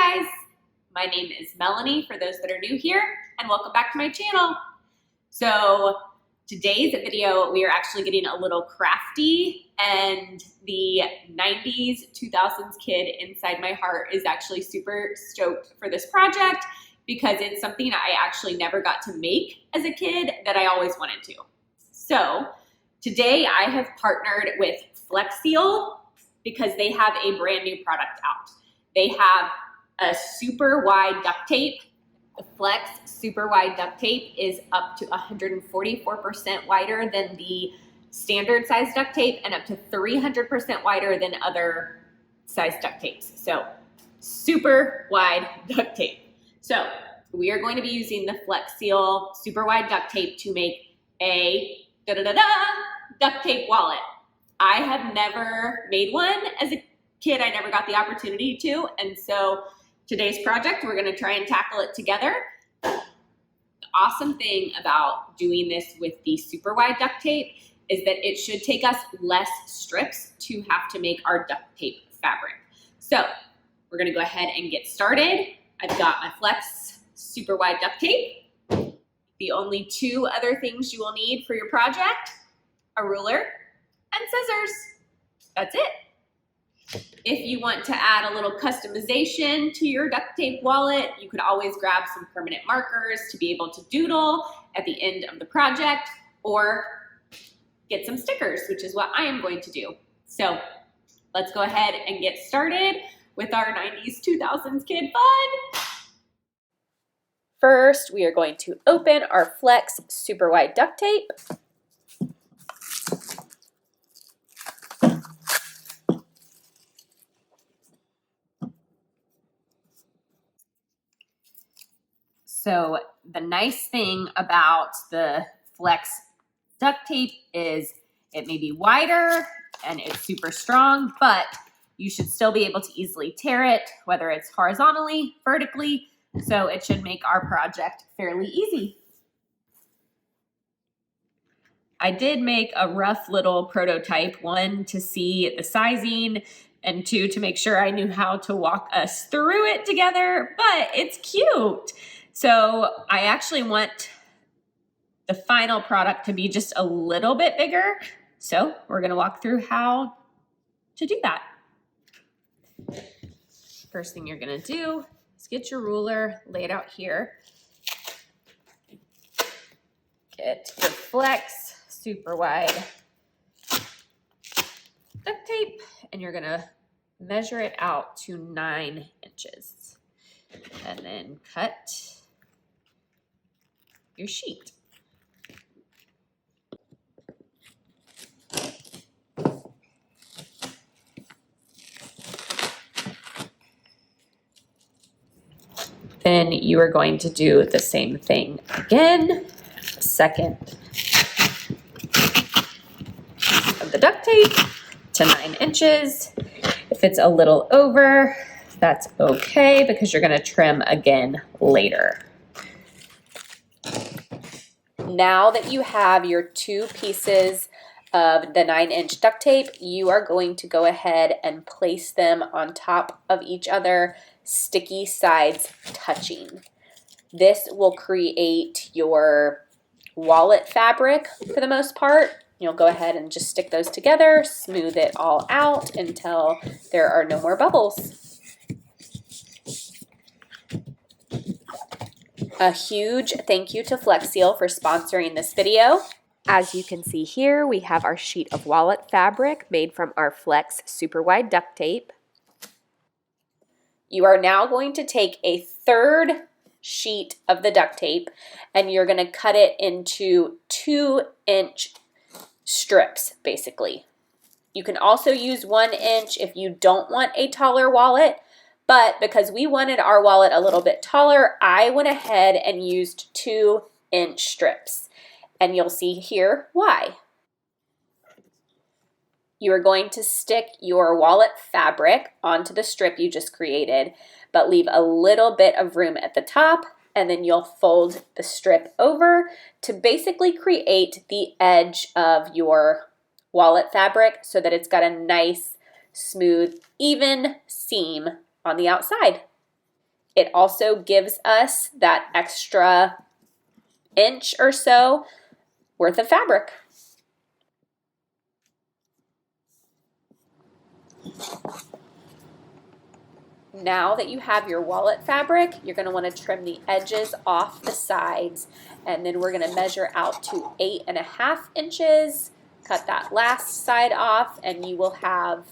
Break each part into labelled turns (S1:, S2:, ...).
S1: Hi guys, my name is Melanie for those that are new here, and welcome back to my channel. So today's video, we are actually getting a little crafty, and the 90s, 2000s kid inside my heart is actually super stoked for this project because it's something I actually never got to make as a kid that I always wanted to. So today I have partnered with Flex Seal because they have a brand new product out. They have a super wide duct tape. The Flex Super Wide Duct Tape is up to 144% wider than the standard size duct tape and up to 300% wider than other size duct tapes. So super wide duct tape. So we are going to be using the Flex Seal Super Wide Duct Tape to make a duct tape wallet. I have never made one as a kid. I never got the opportunity to, and so today's project, we're gonna try and tackle it together. The awesome thing about doing this with the super wide duct tape is that it should take us less strips to have to make our duct tape fabric. So we're gonna go ahead and get started. I've got my Flex Super Wide Duct Tape. The only two other things you will need for your project, a ruler and scissors. That's it. If you want to add a little customization to your duct tape wallet, you could always grab some permanent markers to be able to doodle at the end of the project, or get some stickers, which is what I am going to do. So let's go ahead and get started with our 90s, 2000s kid fun. First, we are going to open our Flex Super Wide Duct Tape. So the nice thing about the Flex duct tape is it may be wider and it's super strong, but you should still be able to easily tear it, whether it's horizontally, vertically, so it should make our project fairly easy. I did make a rough little prototype, one to see the sizing, and two to make sure I knew how to walk us through it together, but it's cute. So I actually want the final product to be just a little bit bigger. So we're gonna walk through how to do that. First thing you're gonna do is get your ruler, lay it out here. Get your Flex Super Wide duct tape, and you're gonna measure it out to 9 inches. And then cut your sheet. Then you are going to do the same thing again. Second piece of the duct tape to 9 inches. If it's a little over, that's okay because you're going to trim again later. Now that you have your 2 pieces of the 9-inch duct tape, you are going to go ahead and place them on top of each other, sticky sides touching. This will create your wallet fabric for the most part. You'll go ahead and just stick those together, smooth it all out until there are no more bubbles. A huge thank you to Flex Seal for sponsoring this video. As you can see here, we have our sheet of wallet fabric made from our Flex Super Wide Duct Tape. You are now going to take a third sheet of the duct tape and you're going to cut it into 2-inch strips, basically. You can also use 1 inch if you don't want a taller wallet. But because we wanted our wallet a little bit taller, I went ahead and used 2-inch strips. And you'll see here why. You are going to stick your wallet fabric onto the strip you just created, but leave a little bit of room at the top, and then you'll fold the strip over to basically create the edge of your wallet fabric so that it's got a nice, smooth, even seam on the outside. It also gives us that extra inch or so worth of fabric. Now that you have your wallet fabric, you're going to want to trim the edges off the sides, and then we're going to measure out to 8.5 inches, cut that last side off, and you will have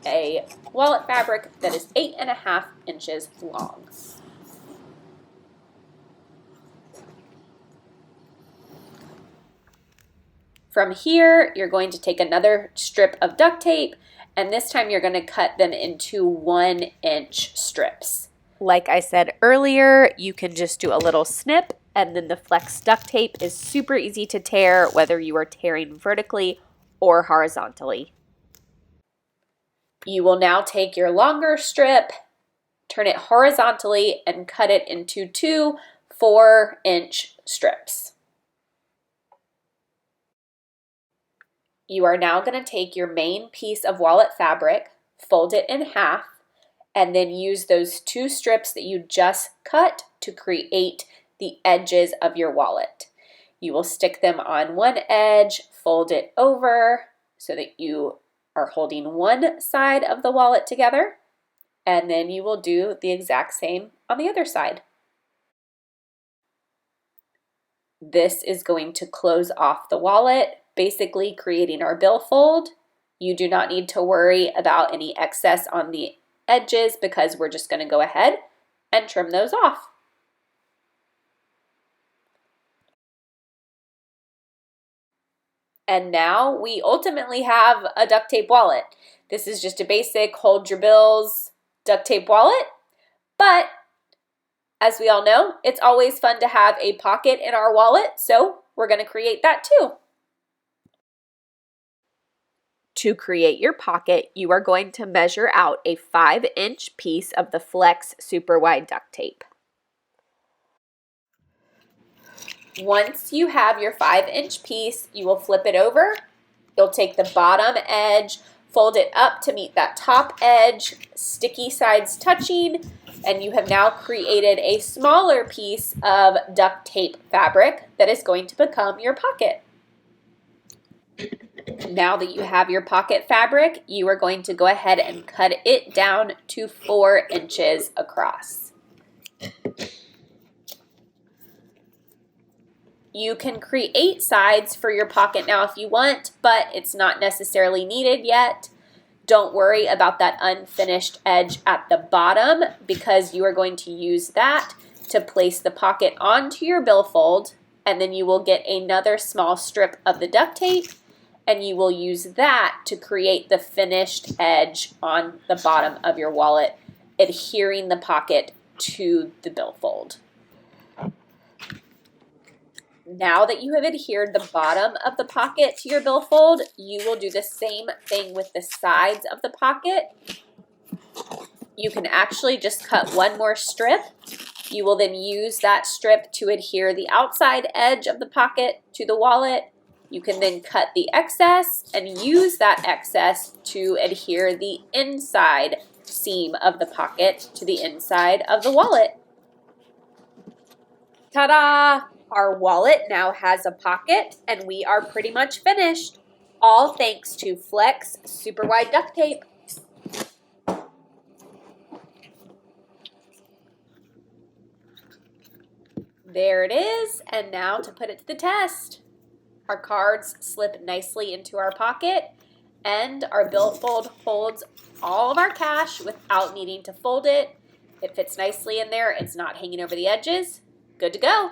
S1: a wallet fabric that is 8.5 inches long. From here, you're going to take another strip of duct tape, and this time you're going to cut them into 1-inch strips. Like I said earlier, you can just do a little snip, and then the flex duct tape is super easy to tear, whether you are tearing vertically or horizontally. You will now take your longer strip, turn it horizontally, and cut it into 2 4-inch strips. You are now going to take your main piece of wallet fabric, fold it in half, and then use those 2 strips that you just cut to create the edges of your wallet. You will stick them on one edge, fold it over so that you are holding one side of the wallet together, and then you will do the exact same on the other side. This is going to close off the wallet, basically creating our billfold. You do not need to worry about any excess on the edges because we're just going to go ahead and trim those off. And now we ultimately have a duct tape wallet. This is just a basic hold your bills duct tape wallet, but as we all know, it's always fun to have a pocket in our wallet, so we're going to create that too. To create your pocket, you are going to measure out a 5-inch piece of the Flex Super Wide Duct Tape. Once you have your 5-inch piece, you will flip it over. You'll take the bottom edge, fold it up to meet that top edge, sticky sides touching, and you have now created a smaller piece of duct tape fabric that is going to become your pocket. Now that you have your pocket fabric, you are going to go ahead and cut it down to 4 inches across. You can create sides for your pocket now if you want, but it's not necessarily needed yet. Don't worry about that unfinished edge at the bottom because you are going to use that to place the pocket onto your billfold, and then you will get another small strip of the duct tape and you will use that to create the finished edge on the bottom of your wallet, adhering the pocket to the billfold. Now that you have adhered the bottom of the pocket to your billfold, you will do the same thing with the sides of the pocket. You can actually just cut one more strip. You will then use that strip to adhere the outside edge of the pocket to the wallet. You can then cut the excess and use that excess to adhere the inside seam of the pocket to the inside of the wallet. Ta-da! Our wallet now has a pocket and we are pretty much finished. All thanks to Flex Super Wide Duct Tape. There it is, and now to put it to the test. Our cards slip nicely into our pocket, and our billfold holds all of our cash without needing to fold it. It fits nicely in there. It's not hanging over the edges. Good to go.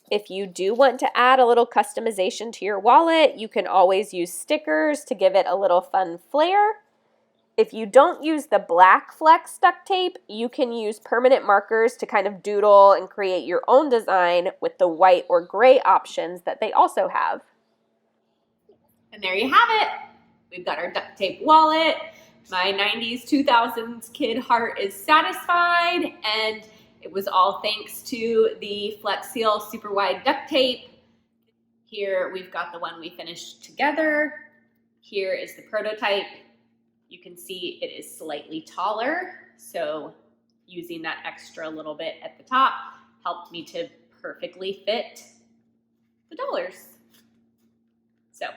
S1: If you do want to add a little customization to your wallet, you can always use stickers to give it a little fun flair. If you don't use the black Flex duct tape, you can use permanent markers to kind of doodle and create your own design with the white or gray options that they also have. And there you have it. We've got our duct tape wallet. My 90s, 2000s kid heart is satisfied, and it was all thanks to the Flex Seal Super Wide Duct Tape. Here we've got the one we finished together. Here is the prototype. You can see it is slightly taller, so using that extra little bit at the top helped me to perfectly fit the dollars. So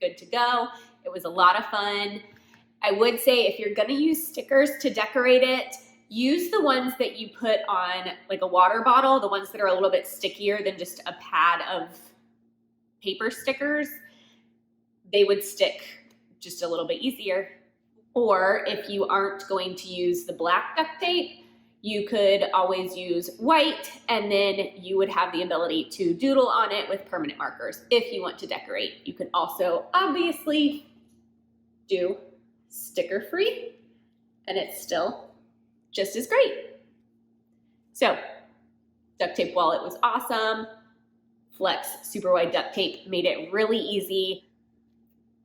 S1: good to go. It was a lot of fun. I would say if you're gonna use stickers to decorate it, use the ones that you put on like a water bottle, the ones that are a little bit stickier than just a pad of paper stickers. They would stick just a little bit easier. Or if you aren't going to use the black duct tape, you could always use white, and then you would have the ability to doodle on it with permanent markers if you want to decorate. You can also obviously do sticker free, and it's still just as great. So duct tape wallet was awesome. Flex Super Wide Duct Tape made it really easy.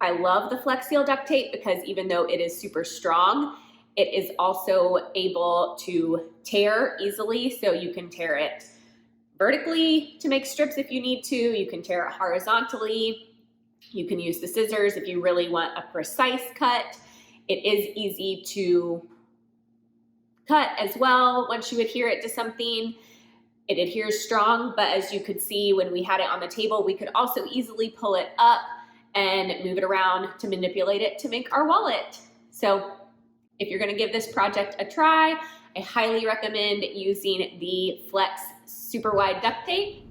S1: I love the Flex Seal duct tape because even though it is super strong, it is also able to tear easily. So you can tear it vertically to make strips if you need to. You can tear it horizontally. You can use the scissors if you really want a precise cut. It is easy to cut as well once you adhere it to something. It adheres strong, but as you could see when we had it on the table, we could also easily pull it up and move it around to manipulate it to make our wallet. So if you're gonna give this project a try, I highly recommend using the Flex Super Wide Duct Tape.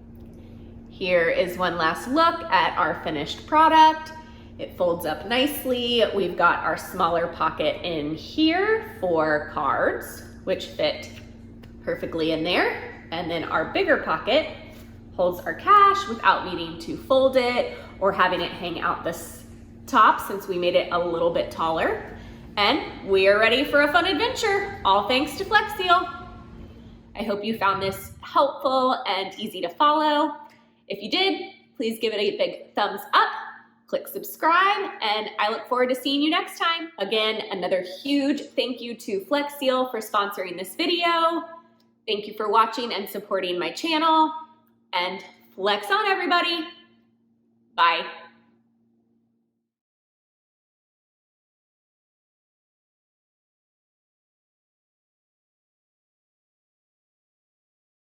S1: Here is one last look at our finished product. It folds up nicely. We've got our smaller pocket in here for cards, which fit perfectly in there. And then our bigger pocket holds our cash without needing to fold it or having it hang out this top since we made it a little bit taller. And we are ready for a fun adventure, all thanks to Flex Seal. I hope you found this helpful and easy to follow. If you did, please give it a big thumbs up, click subscribe, and I look forward to seeing you next time. Again, another huge thank you to Flex Seal for sponsoring this video. Thank you for watching and supporting my channel, and flex on, everybody. Bye.